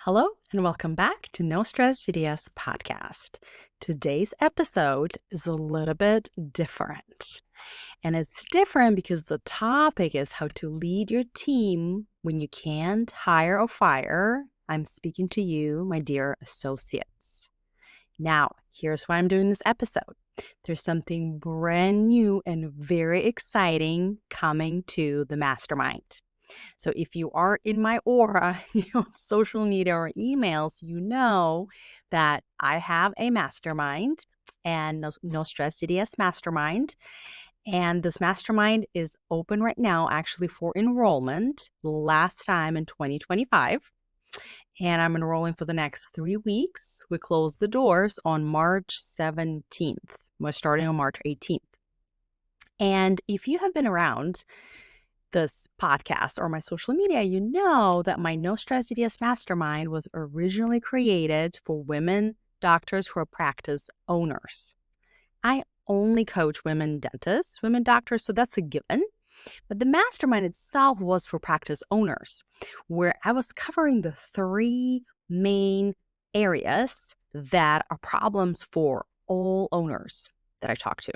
Hello and welcome back to NoStressDDS podcast. Today's episode is a little bit different. And it's different because the topic is how to lead your team when you can't hire or fire. I'm speaking to you, my dear associates. Now, here's why I'm doing this episode. There's something brand new and very exciting coming to the mastermind. So if you are in my aura, social media or emails, you know that I have a mastermind and No Stress DDS Mastermind. And this mastermind is open right now, actually, for enrollment last time in 2025. And I'm enrolling for the next 3 weeks. We close the doors on March 17th. We're starting on March 18th. And if you have been around this podcast or my social media, you know that my No Stress DDS Mastermind was originally created for women doctors who are practice owners. I only coach women dentists, women doctors, so that's a given. But the mastermind itself was for practice owners, where I was covering the 3 main areas that are problems for all owners that I talk to.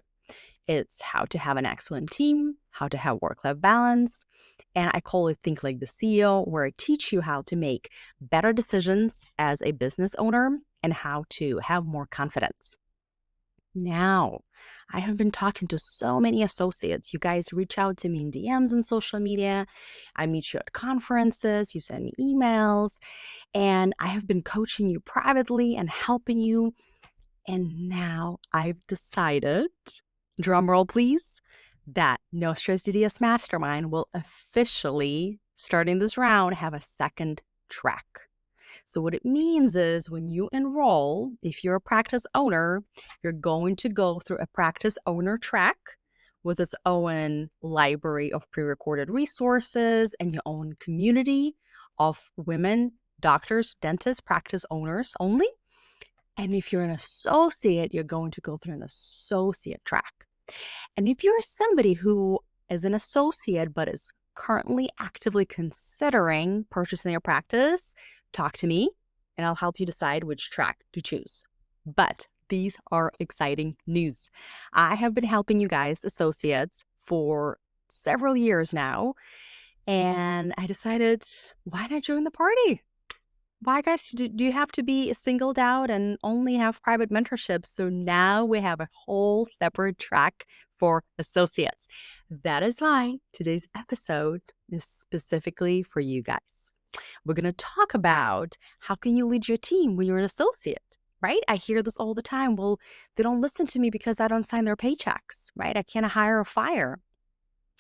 It's how to have an excellent team, how to have work-life balance, and I call it Think Like the CEO, where I teach you how to make better decisions as a business owner and how to have more confidence. Now, I have been talking to so many associates. You guys reach out to me in DMs and social media. I meet you at conferences. You send me emails. And I have been coaching you privately and helping you. And now I've decided, drum roll please, that No Stress DDS Mastermind will officially, starting this round, have a second track. So what it means is when you enroll, if you're a practice owner, you're going to go through a practice owner track with its own library of pre-recorded resources and your own community of women, doctors, dentists, practice owners only. And if you're an associate, you're going to go through an associate track. And if you're somebody who is an associate but is currently actively considering purchasing your practice, talk to me and I'll help you decide which track to choose. But these are exciting news. I have been helping you guys, associates, for several years now. And I decided, why not join the party? Why, guys, do you have to be singled out and only have private mentorships? So now we have a whole separate track for associates. That is why today's episode is specifically for you guys. We're going to talk about how can you lead your team when you're an associate, right? I hear this all the time. Well, they don't listen to me because I don't sign their paychecks, right? I can't hire or fire.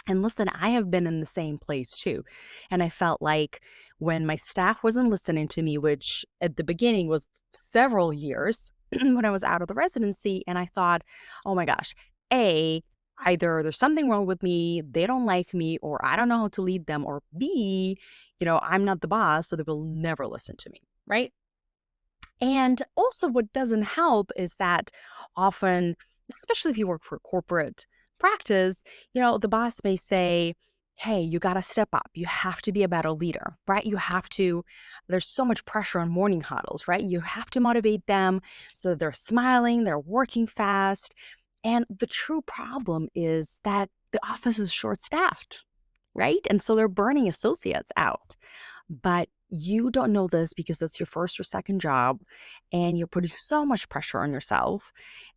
And listen, I have been in the same place too. And I felt like when my staff wasn't listening to me, which at the beginning was several years when I was out of the residency, and I thought, oh my gosh, either there's something wrong with me, they don't like me, or I don't know how to lead them, or B, I'm not the boss, so they will never listen to me, right? And also what doesn't help is that often, especially if you work for a corporate practice, the boss may say, hey, you got to step up. You have to be a better leader, right? There's so much pressure on morning huddles, right? You have to motivate them so that they're smiling, they're working fast. And the true problem is that the office is short-staffed, right? And so they're burning associates out. But you don't know this because it's your first or second job and you're putting so much pressure on yourself.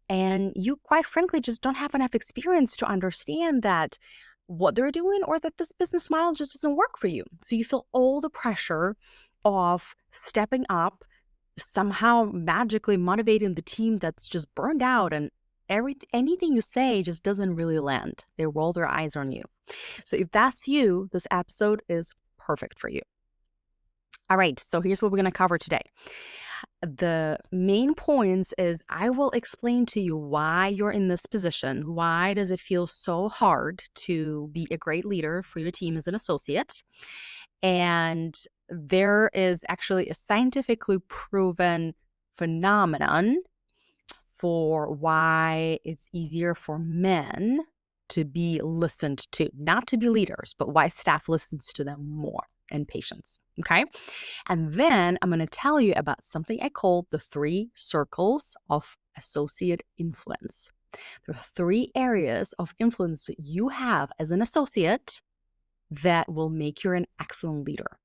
And you, quite frankly, just don't have enough experience to understand that what they're doing or that this business model just doesn't work for you. So you feel all the pressure of stepping up, somehow magically motivating the team that's just burned out, and anything you say just doesn't really land. They roll their eyes on you. So if that's you, this episode is perfect for you. All right, so here's what we're going to cover today. The main points is I will explain to you why you're in this position. Why does it feel so hard to be a great leader for your team as an associate? And there is actually a scientifically proven phenomenon for why it's easier for men to be listened to, not to be leaders, but why staff listens to them more, and patients. Okay. And then I'm going to tell you about something I call the 3 circles of associate influence. There are 3 areas of influence that you have as an associate that will make you an excellent leader.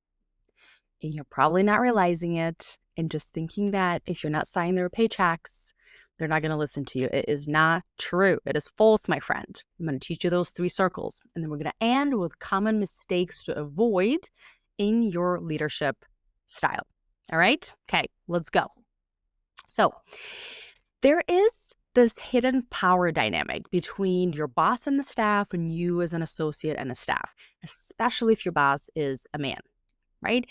And you're probably not realizing it and just thinking that if you're not signing their paychecks, they're not going to listen to you. It is not true. It is false, my friend. I'm going to teach you those 3 circles, and then we're going to end with common mistakes to avoid in your leadership style. All right? Okay, let's go. So there is this hidden power dynamic between your boss and the staff and you as an associate and a staff, especially if your boss is a man, right?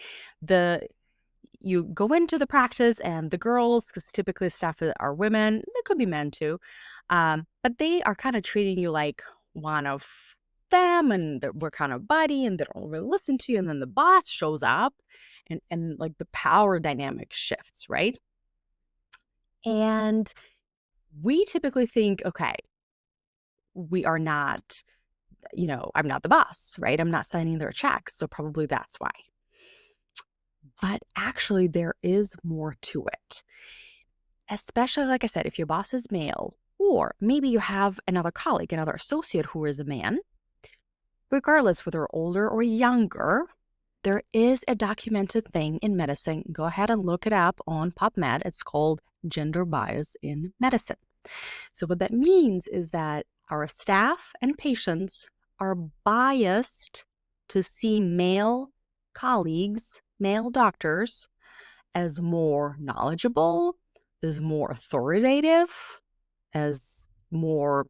You go into the practice and the girls, because typically staff are women, there could be men too, but they are kind of treating you like one of them, and we're kind of buddy, and they don't really listen to you. And then the boss shows up and like the power dynamic shifts, right? And we typically think, okay, we are not, I'm not the boss, right? I'm not signing their checks, so probably that's why. But actually, there is more to it. Especially, like I said, if your boss is male, or maybe you have another colleague, another associate who is a man, regardless whether older or younger, there is a documented thing in medicine. Go ahead and look it up on PubMed. It's called gender bias in medicine. So what that means is that our staff and patients are biased to see male colleagues, male doctors, as more knowledgeable, as more authoritative, as more,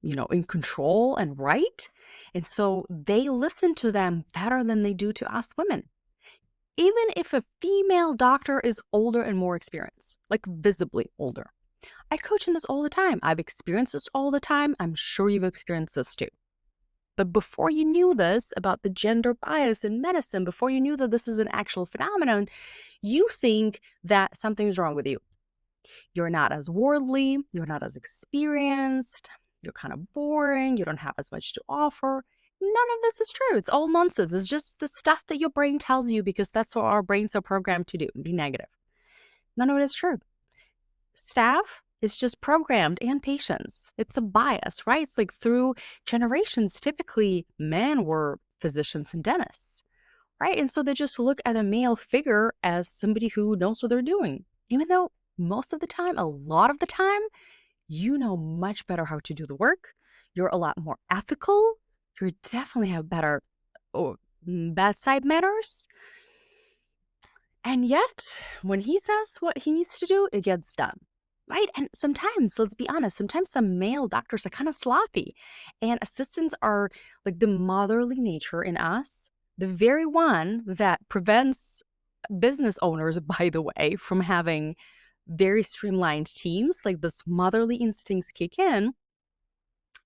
in control and right. And so they listen to them better than they do to us women. Even if a female doctor is older and more experienced, like visibly older. I coach in this all the time. I've experienced this all the time. I'm sure you've experienced this too. But before you knew this about the gender bias in medicine, before you knew that this is an actual phenomenon, you think that something's wrong with you. You're not as worldly, you're not as experienced, you're kind of boring, you don't have as much to offer. None of this is true. It's all nonsense. It's just the stuff that your brain tells you because that's what our brains are programmed to do, be negative. None of it is true. Staff is just programmed, and patients. It's a bias, right? It's like through generations, typically men were physicians and dentists, right? And so they just look at a male figure as somebody who knows what they're doing, even though most of the time, a lot of the time, you know much better how to do the work. You're a lot more ethical. You definitely have better bedside manners. And yet, when he says what he needs to do, it gets done, right? And sometimes, let's be honest, sometimes some male doctors are kind of sloppy. And assistants are like the motherly nature in us, the very one that prevents business owners, by the way, from having very streamlined teams. Like this motherly instincts kick in.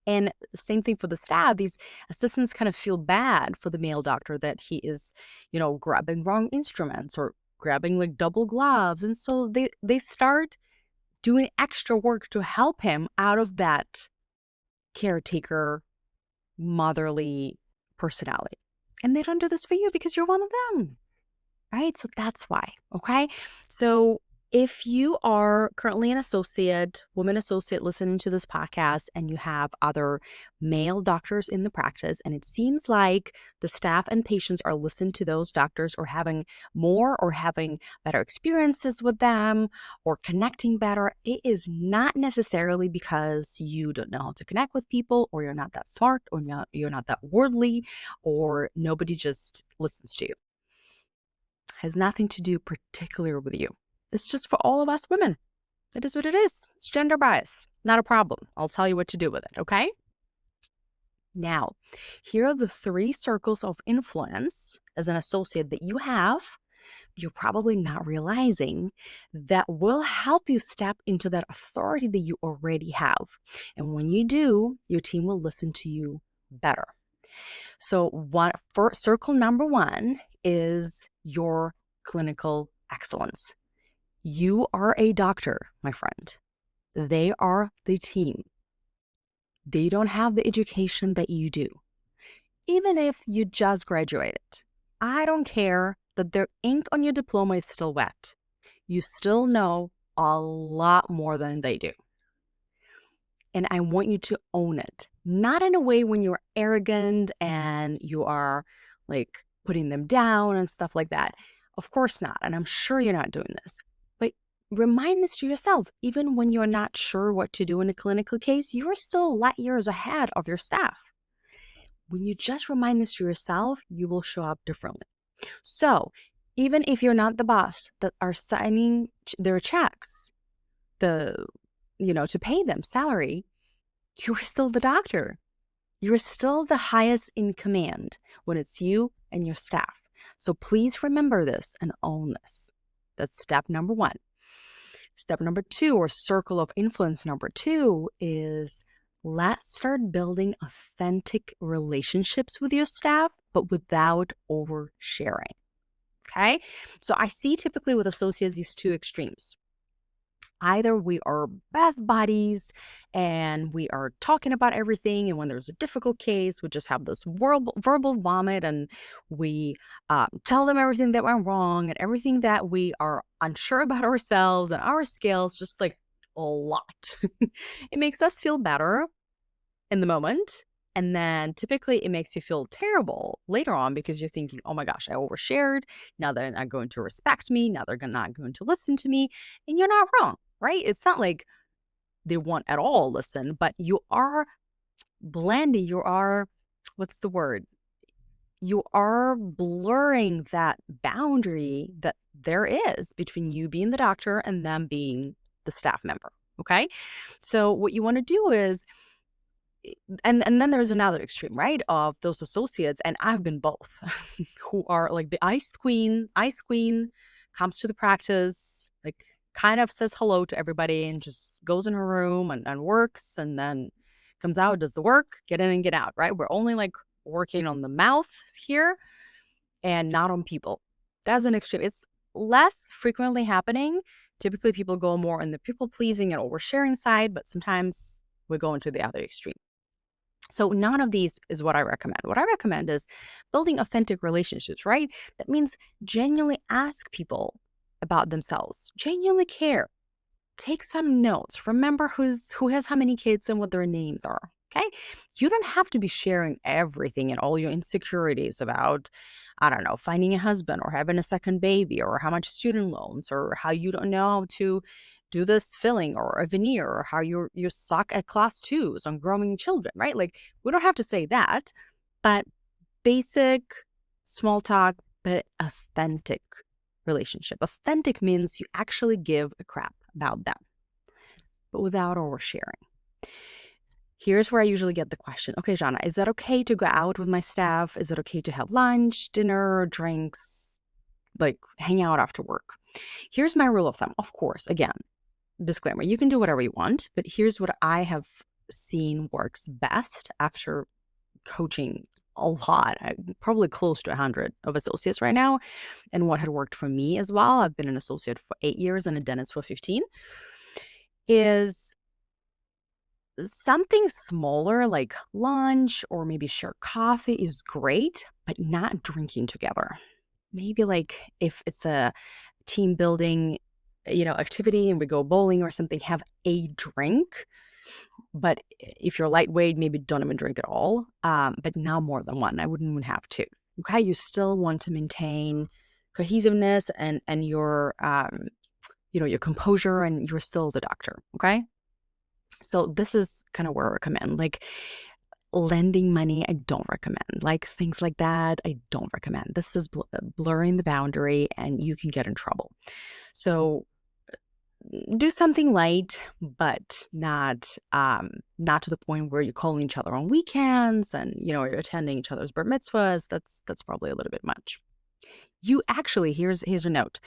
And same thing for the staff. These assistants kind of feel bad for the male doctor that he is, grabbing wrong instruments or grabbing like double gloves. And so they start doing extra work to help him out of that caretaker, motherly personality. And they don't do this for you because you're one of them, right? So that's why, okay? So if you are currently an associate, woman associate listening to this podcast, and you have other male doctors in the practice, and it seems like the staff and patients are listening to those doctors or having more or having better experiences with them or connecting better, it is not necessarily because you don't know how to connect with people, or you're not that smart, or you're not that worldly, or nobody just listens to you. It has nothing to do particularly with you. It's just for all of us women. It is what it is. It's gender bias. Not a problem. I'll tell you what to do with it, okay? Now, here are the 3 circles of influence as an associate that you have, you're probably not realizing, that will help you step into that authority that you already have. And when you do, your team will listen to you better. So circle number 1 is your clinical excellence. You are a doctor, my friend. They are the team. They don't have the education that you do. Even if you just graduated, I don't care that their ink on your diploma is still wet. You still know a lot more than they do. And I want you to own it. Not in a way when you're arrogant and you are like putting them down and stuff like that. Of course not. And I'm sure you're not doing this. But remind this to yourself. Even when you're not sure what to do in a clinical case, you're still light years ahead of your staff. When you just remind this to yourself, you will show up differently. So even if you're not the boss that are signing their checks, to pay them salary, you're still the doctor. You're still the highest in command when it's you and your staff. So please remember this and own this. That's step number 1. Step number 2, or circle of influence number 2, is let's start building authentic relationships with your staff, but without oversharing. Okay? So I see typically with associates these 2 extremes. Either we are best buddies and we are talking about everything, and when there's a difficult case, we just have this verbal vomit and we tell them everything that went wrong and everything that we are unsure about ourselves and our skills, just like a lot. It makes us feel better in the moment. And then typically it makes you feel terrible later on because you're thinking, oh my gosh, I overshared. Now they're not going to respect me. Now they're not going to listen to me. And you're not wrong, right? It's not like they won't at all listen, but you are blending. You are, what's the word? You are blurring that boundary that there is between you being the doctor and them being the staff member. Okay. So what you want to do is, and then there's another extreme, right, of those associates, and I've been both, who are like the ice queen, comes to the practice, like kind of says hello to everybody and just goes in her room and works, and then comes out, does the work, get in and get out, right? We're only like working on the mouth here and not on people. That's an extreme. It's less frequently happening. Typically people go more in the people pleasing and oversharing side, but sometimes we go into the other extreme. So none of these is what I recommend. What I recommend is building authentic relationships, right? That means genuinely ask people about themselves, genuinely care, take some notes, remember who has how many kids and what their names are, okay? You don't have to be sharing everything and all your insecurities about, I don't know, finding a husband or having a second baby or how much student loans or how you don't know how to do this filling or a veneer or how you suck at class 2s on growing children, right? Like we don't have to say that, but basic small talk, but authentic relationship. Authentic means you actually give a crap about them, but without oversharing. Here's where I usually get the question, okay, Jana, is that okay to go out with my staff? Is it okay to have lunch, dinner, drinks, like hang out after work? Here's my rule of thumb. Of course, again, disclaimer, you can do whatever you want, but here's what I have seen works best after coaching a lot, probably close to 100 of associates right now, and what had worked for me as well. I've been an associate for 8 years and a dentist for 15, is something smaller like lunch or maybe share coffee is great, but not drinking together. Maybe like if it's a team building, activity and we go bowling or something, have a drink. But if you're lightweight, maybe don't even drink at all. But not more than one. I wouldn't even have two. Okay, you still want to maintain cohesiveness and your your composure, and you're still the doctor. Okay, so this is kind of where I recommend. Like lending money, I don't recommend. Like things like that, I don't recommend. This is blurring the boundary, and you can get in trouble. So do something light, but not to the point where you're calling each other on weekends and you're attending each other's bar mitzvahs. That's probably a little bit much. You actually, here's a note.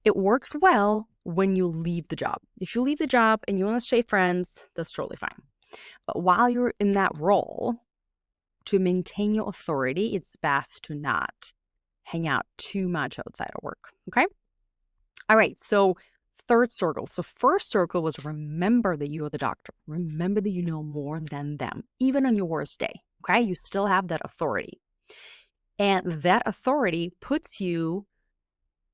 It works well when you leave the job. If you leave the job and you want to stay friends, that's totally fine. But while you're in that role, to maintain your authority, it's best to not hang out too much outside of work. Okay? All right. So third circle. So first circle was remember that you're the doctor. Remember that you know more than them, even on your worst day. Okay, you still have that authority. And that authority puts you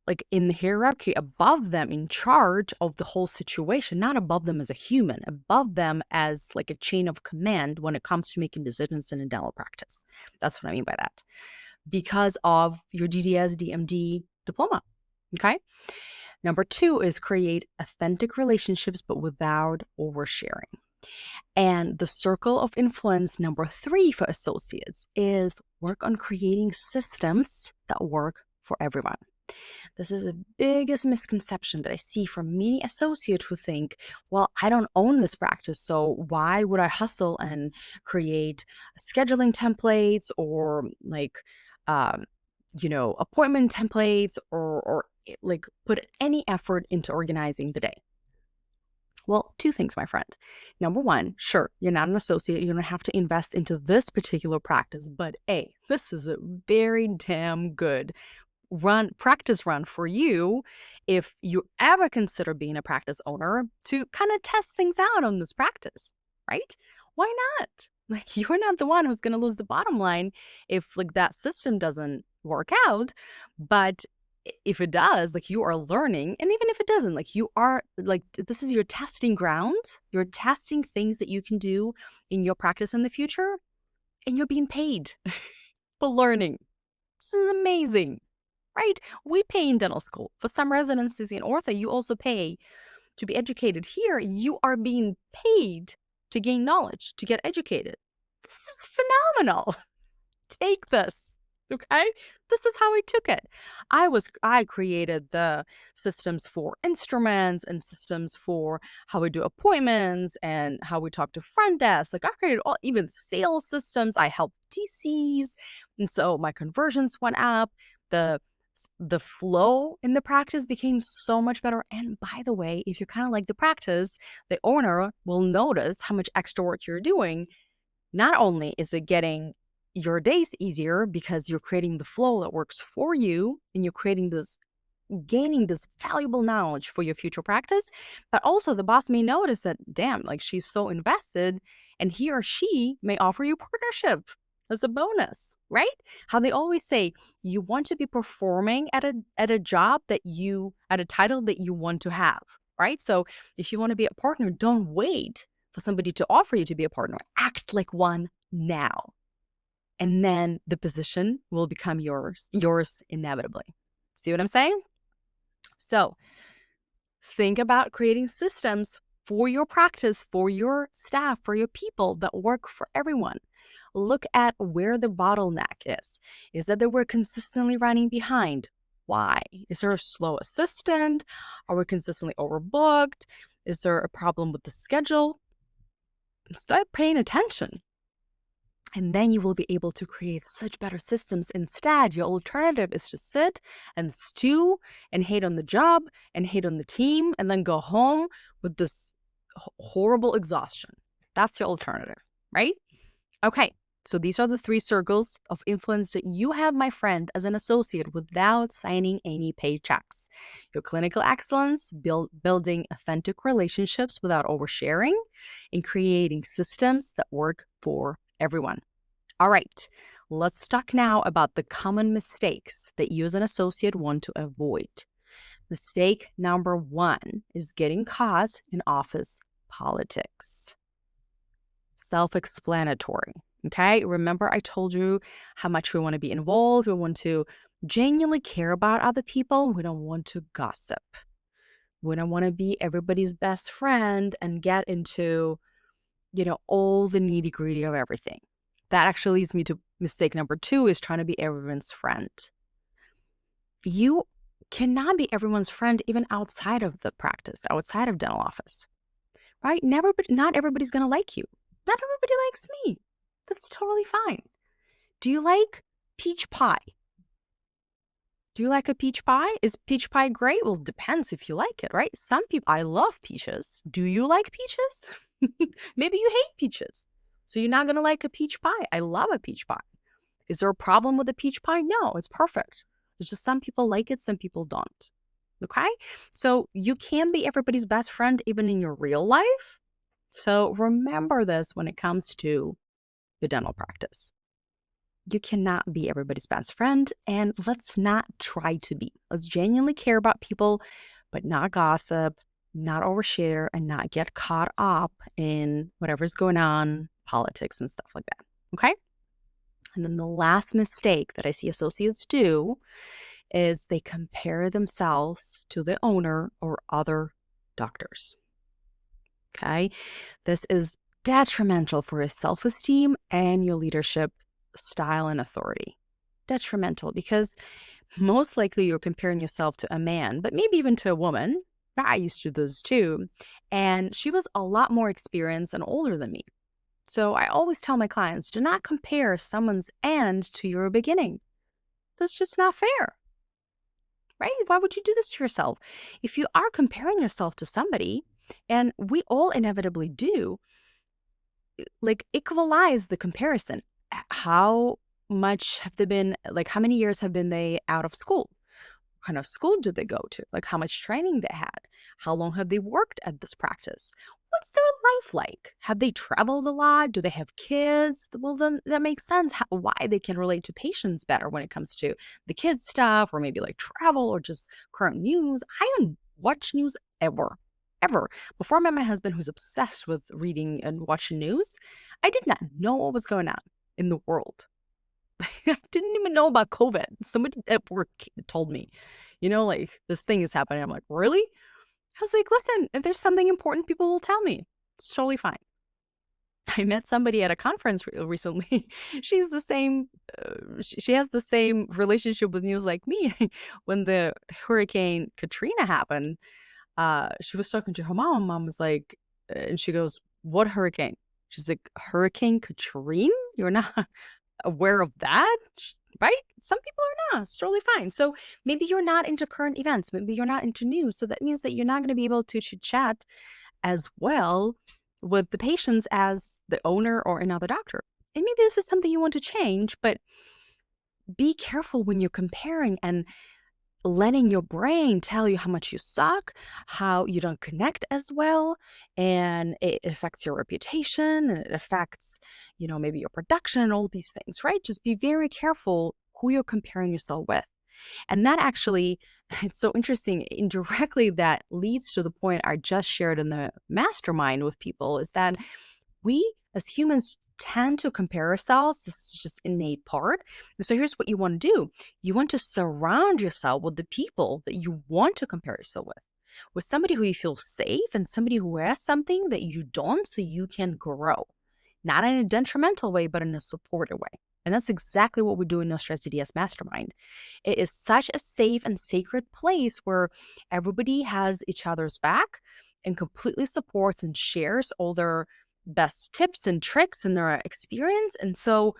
like in the hierarchy above them, in charge of the whole situation, not above them as a human, above them as like a chain of command when it comes to making decisions in a dental practice. That's what I mean by that. Because of your DDS DMD diploma. Okay. Number 2 is create authentic relationships, but without oversharing. And the circle of influence, number 3 for associates, is work on creating systems that work for everyone. This is the biggest misconception that I see from many associates who think, well, I don't own this practice, so why would I hustle and create scheduling templates or like, appointment templates or like put any effort into organizing the day? Well, 2 things, my friend. Number 1, sure, you're not an associate. You don't have to invest into this particular practice, but A, this is a very damn good practice run for you if you ever consider being a practice owner to kind of test things out on this practice, right? Why not? Like, you're not the one who's going to lose the bottom line if like that system doesn't work out, but if it does, like you are learning. And even if it doesn't, like you are like, this is your testing ground. You're testing things that you can do in your practice in the future, and you're being paid for learning. This is amazing, right? We pay in dental school. For some residencies in ortho, you also pay to be educated. Here, you are being paid to gain knowledge, to get educated. This is phenomenal. Take this. Okay, this is how I took it. I created the systems for instruments and systems for how we do appointments and how we talk to front desk. Like I created even sales systems. I helped DCs, and so my conversions went up. The flow in the practice became so much better. And by the way, if you kind of like the practice, the owner will notice how much extra work you're doing. Not only is it getting your days easier because you're creating the flow that works for you and you're gaining this valuable knowledge for your future practice, but also the boss may notice that, damn, like she's so invested, and he or she may offer you partnership as a bonus, right? How they always say, you want to be performing at a job at a title that you want to have, right? So if you want to be a partner, don't wait for somebody to offer you to be a partner. Act like one now. And then the position will become yours inevitably. See what I'm saying? So think about creating systems for your practice, for your staff, for your people that work for everyone. Look at where the bottleneck is. Is that we're consistently running behind? Why? Is there a slow assistant? Are we consistently overbooked? Is there a problem with the schedule? Start paying attention. And then you will be able to create such better systems. Instead, your alternative is to sit and stew and hate on the job and hate on the team and then go home with this horrible exhaustion. That's your alternative, right? Okay, so these are the 3 circles of influence that you have, my friend, as an associate without signing any paychecks. Your clinical excellence, building authentic relationships without oversharing, and creating systems that work for everyone. All right, let's talk now about the common mistakes that you as an associate want to avoid. Mistake number 1 is getting caught in office politics. Self-explanatory, okay? Remember I told you how much we want to be involved. We want to genuinely care about other people. We don't want to gossip. We don't want to be everybody's best friend and get into all the nitty-gritty of everything. That actually leads me to mistake number 2 is trying to be everyone's friend. You cannot be everyone's friend even outside of the practice, outside of dental office, right? Not everybody's going to like you. Not everybody likes me. That's totally fine. Do you like peach pie? Do you like a peach pie? Is peach pie great? Well, it depends if you like it, right? Some people, I love peaches. Do you like peaches? Maybe you hate peaches. So you're not going to like a peach pie. I love a peach pie. Is there a problem with a peach pie? No, it's perfect. It's just some people like it, some people don't, Okay? So you can be everybody's best friend even in your real life. So remember this when it comes to the dental practice. You cannot be everybody's best friend, and let's not try to be. Let's genuinely care about people, but not gossip, not overshare, and not get caught up in whatever's going on, politics and stuff like that. Okay? And then the last mistake that I see associates do is they compare themselves to the owner or other doctors. Okay? This is detrimental for your self-esteem and your leadership style and authority. Detrimental because most likely you're comparing yourself to a man, but maybe even to a woman. I used to do this too. And she was a lot more experienced and older than me. So I always tell my clients, do not compare someone's end to your beginning. That's just not fair, right? Why would you do this to yourself? If you are comparing yourself to somebody, and we all inevitably do, like equalize the comparison. How much have they been, like how many years have been they out of school? What kind of school did they go to? Like how much training they had? How long have they worked at this practice? What's their life like? Have they traveled a lot? Do they have kids? Well, then that makes sense why they can relate to patients better when it comes to the kids stuff or maybe like travel or just current news. I don't watch news ever. Ever. Before I met my husband, who's obsessed with reading and watching news, I did not know what was going on in the world. I didn't even know about COVID. Somebody at work told me, like this thing is happening. I'm like, really? I was like, listen, if there's something important, people will tell me. It's totally fine. I met somebody at a conference recently. She's the same. She has the same relationship with news like me. When the Hurricane Katrina happened, she was talking to her mom. Mom was like, and she goes, "What hurricane?" She's like, "Hurricane Katrina? You're not aware of that?" Right? Some people are not. It's totally fine. So maybe you're not into current events. Maybe you're not into news. So that means that you're not going to be able to chit chat as well with the patients as the owner or another doctor. And maybe this is something you want to change, but be careful when you're comparing and letting your brain tell you how much you suck, how you don't connect as well, and it affects your reputation and it affects, maybe your production and all these things, right? Just be very careful who you're comparing yourself with. And that actually, it's so interesting, indirectly that leads to the point I just shared in the mastermind with people is that we as humans tend to compare ourselves. This is just innate part. And so here's what you want to do. You want to surround yourself with the people that you want to compare yourself with somebody who you feel safe and somebody who has something that you don't, so you can grow. Not in a detrimental way, but in a supportive way. And that's exactly what we do in NoStressDDS Mastermind. It is such a safe and sacred place where everybody has each other's back and completely supports and shares all their best tips and tricks and their experience. And so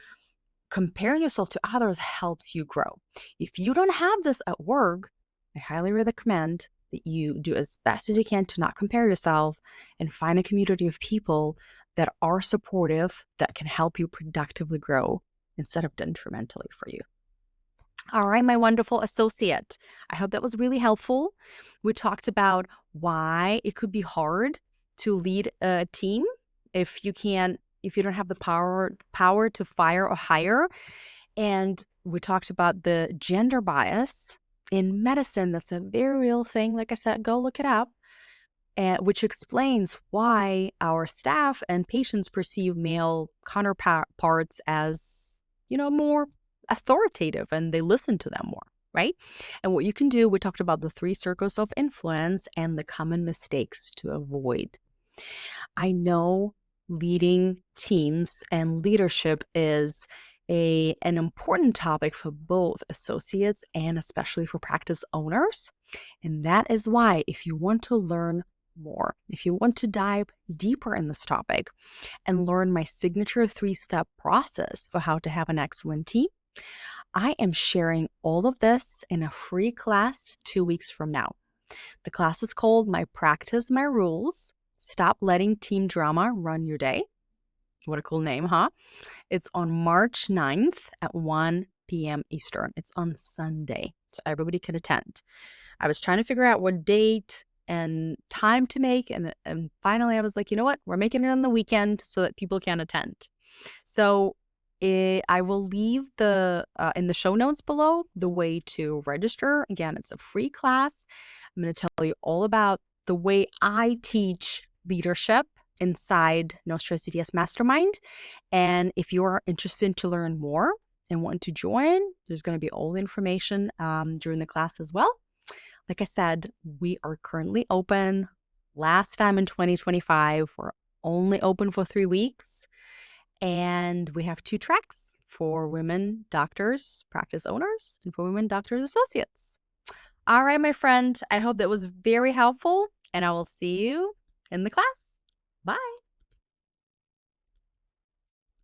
comparing yourself to others helps you grow. If you don't have this at work, I highly recommend that you do as best as you can to not compare yourself and find a community of people that are supportive, that can help you productively grow instead of detrimentally for you. All right, my wonderful associate. I hope that was really helpful. We talked about why it could be hard to lead a team if you don't have the power to fire or hire. And we talked about the gender bias in medicine. That's a very real thing. Like I said, go look it up. Which explains why our staff and patients perceive male counterparts as, more authoritative and they listen to them more, right? And what you can do, we talked about the 3 circles of influence and the common mistakes to avoid. I know leading teams and leadership is an important topic for both associates and especially for practice owners. And that is why if you want to learn more, if you want to dive deeper in this topic and learn my signature 3-step process for how to have an excellent team, I am sharing all of this in a free class 2 weeks from now. The class is called My Practice, My Rules. Stop letting team drama run your day. What a cool name, huh? It's on March 9th at 1 p.m. Eastern. It's on Sunday, so everybody can attend. I was trying to figure out what date and time to make, and finally I was like, you know what? We're making it on the weekend so that people can attend. So I will leave in the show notes below the way to register. Again, it's a free class. I'm going to tell you all about the way I teach leadership inside NoStressDDS Mastermind. And if you are interested to learn more and want to join, there's going to be all the information during the class as well. Like I said, we are currently open. Last time in 2025, we're only open for 3 weeks. And we have 2 tracks for women doctors, practice owners, and for women doctors associates. All right, my friend, I hope that was very helpful, and I will see you in the class. Bye.